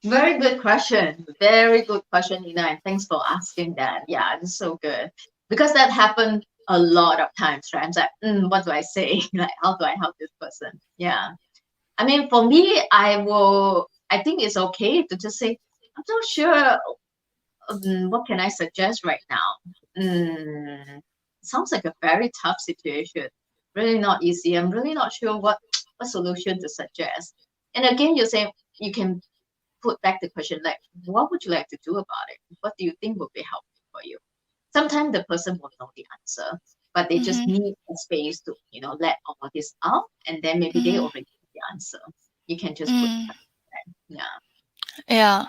Very good question. Very good question, Nina. And thanks for asking that. Yeah, it's so good. Because that happened a lot of times, right? I'm like, what do I say? Like, how do I help this person? Yeah. I mean, for me, I think it's okay to just say, I'm not sure. What can I suggest right now? Sounds like a very tough situation. Really not easy. I'm really not sure what solution to suggest. And again, you can put back the question like, what would you like to do about it? What do you think would be helpful for you? Sometimes the person will know the answer, but they just Mm-hmm. need a space to, let all of this out, and then maybe they Mm-hmm. already know the answer. You can just put Mm, that. Yeah. yeah.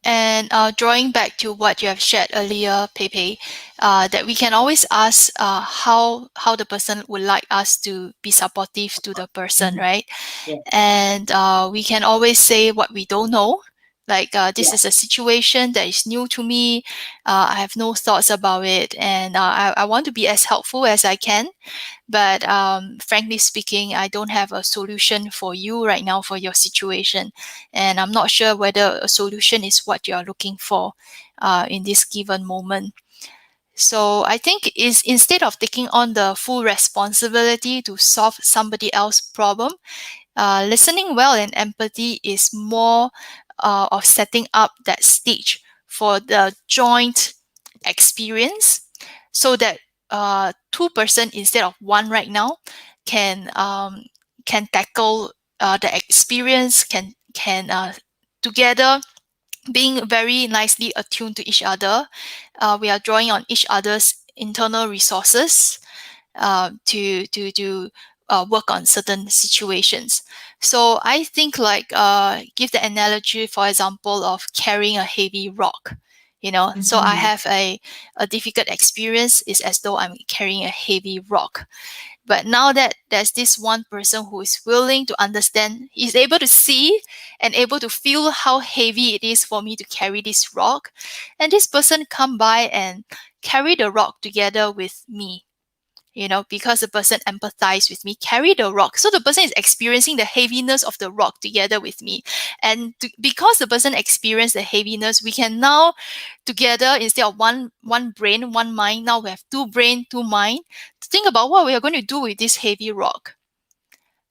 And drawing back to what you have shared earlier, Pepe, that we can always ask how the person would like us to be supportive to the person, Mhm. right? Yeah. And we can always say what we don't know. Like this Yeah. is a situation that is new to me. I have no thoughts about it, and I want to be as helpful as I can. But frankly speaking, I don't have a solution for you right now for your situation. And I'm not sure whether a solution is what you're looking for in this given moment. So I think is instead of taking on the full responsibility to solve somebody else's problem, listening well and empathy is more of setting up that stage for the joint experience so that two person instead of one right now can tackle the experience can together being very nicely attuned to each other. We are drawing on each other's internal resources to work on certain situations. So I think like give the analogy, for example, of carrying a heavy rock. So I Mhm. have a difficult experience. It's as though I'm carrying a heavy rock. But now that there's this one person who is willing to understand, is able to see and able to feel how heavy it is for me to carry this rock, and this person come by and carry the rock together with me, because the person empathize with me, carry the rock. So the person is experiencing the heaviness of the rock together with me. And because the person experienced the heaviness, we can now together, instead of one brain, one mind, now we have two brain, two mind, to think about what we are going to do with this heavy rock.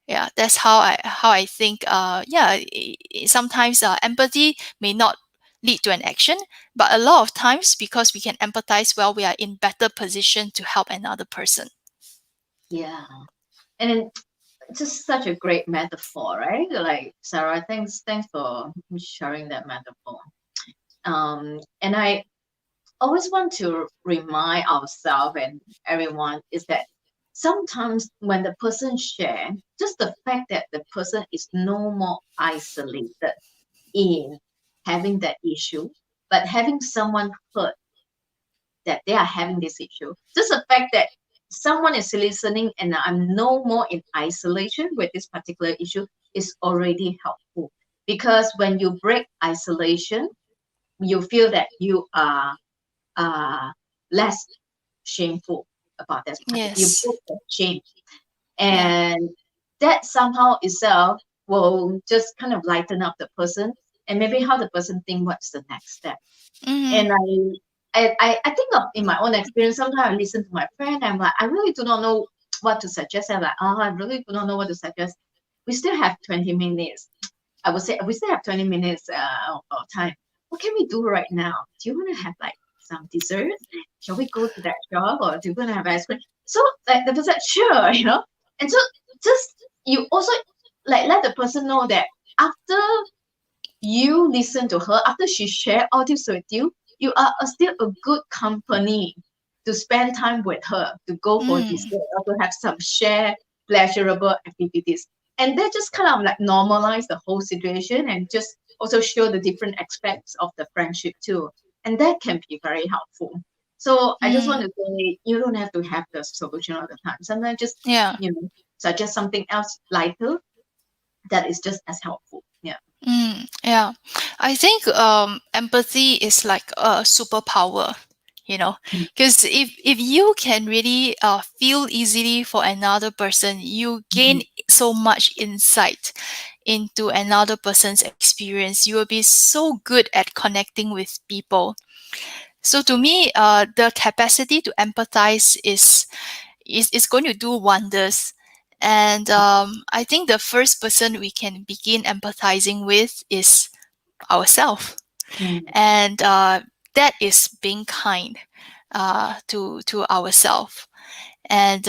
Yeah, that's how I think. Yeah, sometimes empathy may not lead to an action, but a lot of times because we can empathize well, we are in better position to help another person. Yeah. And it's just such a great metaphor, right? Like Sarah, thanks for sharing that metaphor. And I always want to remind ourselves and everyone is that sometimes when the person share, just the fact that the person is no more isolated in having that issue, but having someone heard that they are having this issue. Just the fact that someone is listening and I'm no more in isolation with this particular issue is already helpful. Because when you break isolation, you feel that you are less shameful about this particular. You Yes. broke the shame, Yeah. and that somehow itself will just kind of lighten up the person, and maybe how the person think what's the next step. Mm-hmm. And I think of in my own experience, sometimes I listen to my friend, I'm like, I really do not know what to suggest. I'm like, oh, I really do not know what to suggest. We still have 20 minutes. I would say we still have 20 minutes of time. What can we do right now? Do you want to have like some dessert? Shall we go to that shop, or do you want to have ice cream? So like the person, sure, And so just you also like let the person know that after you listen to her, after she share all this with you, you are still a good company to spend time with her, to go for Mm. dessert, or to have some share pleasurable activities. And they just kind of like normalize the whole situation and just also show the different aspects of the friendship too. And that can be very helpful. So I just want Mm. to say you don't have to have the solution all the time. Sometimes just, Yeah. suggest something else lighter that is just as helpful. Yeah. Yeah. I think empathy is like a superpower, because if you can really feel easily for another person, you gain Mhm. so much insight into another person's experience. You will be so good at connecting with people. So to me, the capacity to empathize is going to do wonders. And I think the first person we can begin empathizing with is ourselves, Mm. and that is being kind to ourselves. And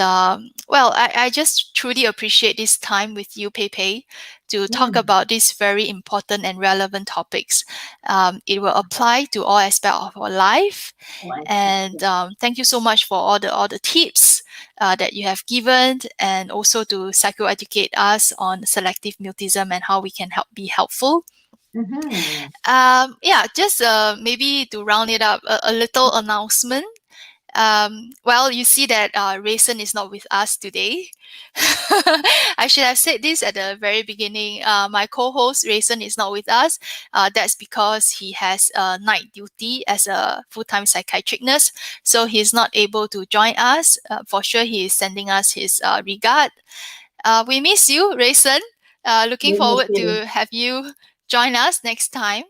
well, I just truly appreciate this time with you, Pei Pei, to talk Mm. about these very important and relevant topics. It will apply to all aspects of our life. Oh, I see. And thank you so much for all the tips that you have given, and also to psychoeducate us on selective mutism and how we can be helpful. Mm-hmm. Yeah, just maybe to round it up, a little announcement. Well, you see that Rayson is not with us today. I should have said this at the very beginning. My co-host Rayson is not with us. That's because he has night duty as a full-time psychiatric nurse, so he's not able to join us. For sure, he is sending us his regard. We miss you, Rayson. Looking We miss forward you to have you join us next time.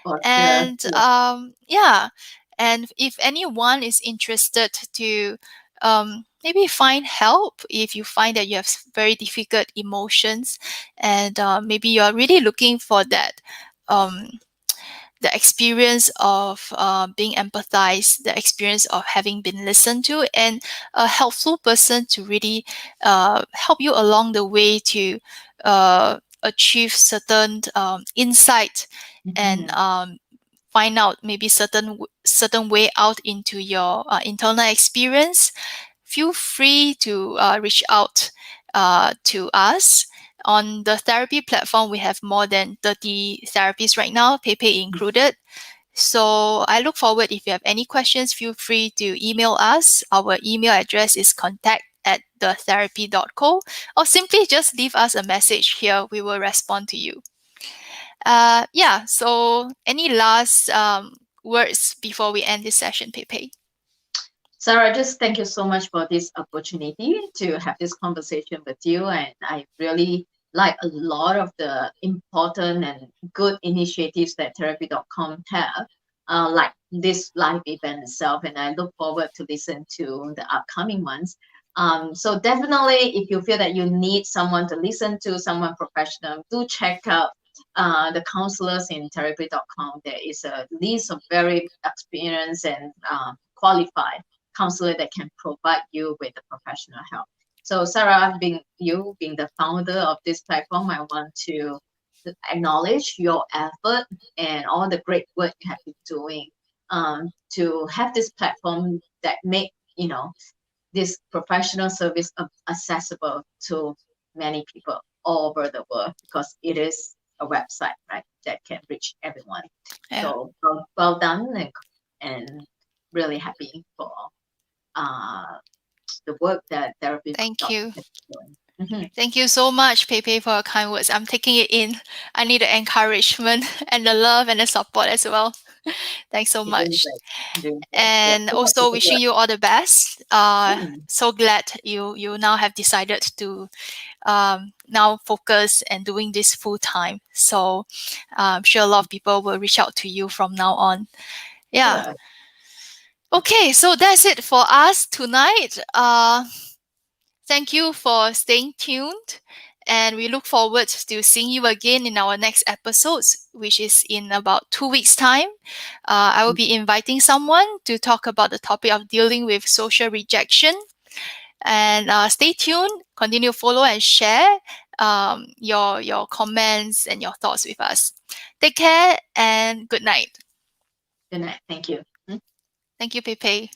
for sure. And Yes. yeah, and if anyone is interested to maybe find help, if you find that you have very difficult emotions, and maybe you're really looking for that um, the experience of being empathized, the experience of having been listened to, and a helpful person to really help you along the way to achieve certain insight, and Mm-hmm. find out maybe certain way out into your internal experience. Feel free to reach out to us. On the therapy platform, we have more than 30 therapies right now, PayPay included. So I look forward. If you have any questions, feel free to email us. Our email address is contact@thetherapy.co, or simply just leave us a message here. We will respond to you. Yeah, so any last words before we end this session, Pepe? Sarah, just thank you so much for this opportunity to have this conversation with you. And I really like a lot of the important and good initiatives that therapy.com have, like this live event itself. And I look forward to listen to the upcoming ones. So definitely, if you feel that you need someone to listen to, someone professional, do check out the counselors in therapy.com. There is a list of very experienced and qualified counselor that can provide you with the professional help. So Sarah, being the founder of this platform, I want to acknowledge your effort and all the great work you have been doing to have this platform that make this professional service accessible to many people all over the world, because it is a website, right, that can reach everyone. Yeah, So well done, and really happy for uh, the work that therapy thank doctor you. is doing. Mhm. Thank you so much, Pepe, for your kind words. I'm taking it in. I need the encouragement and the love and the support as well. Thanks so You're doing much. great. You're doing great. Yeah, And keep up the also good wishing work. you all the best. Mm. So glad you now have decided to now focused and doing this full time. So I'm sure a lot of people will reach out to you from now on. Yeah. Sure. Okay, so that's it for us tonight. Thank you for staying tuned, and we look forward to seeing you again in our next episodes, which is in about 2 weeks' time. I will be inviting someone to talk about the topic of dealing with social rejection. And stay tuned, continue to follow and share your comments and your thoughts with us. Take care and good night. Good night. Thank you. Thank you, Phei Phei.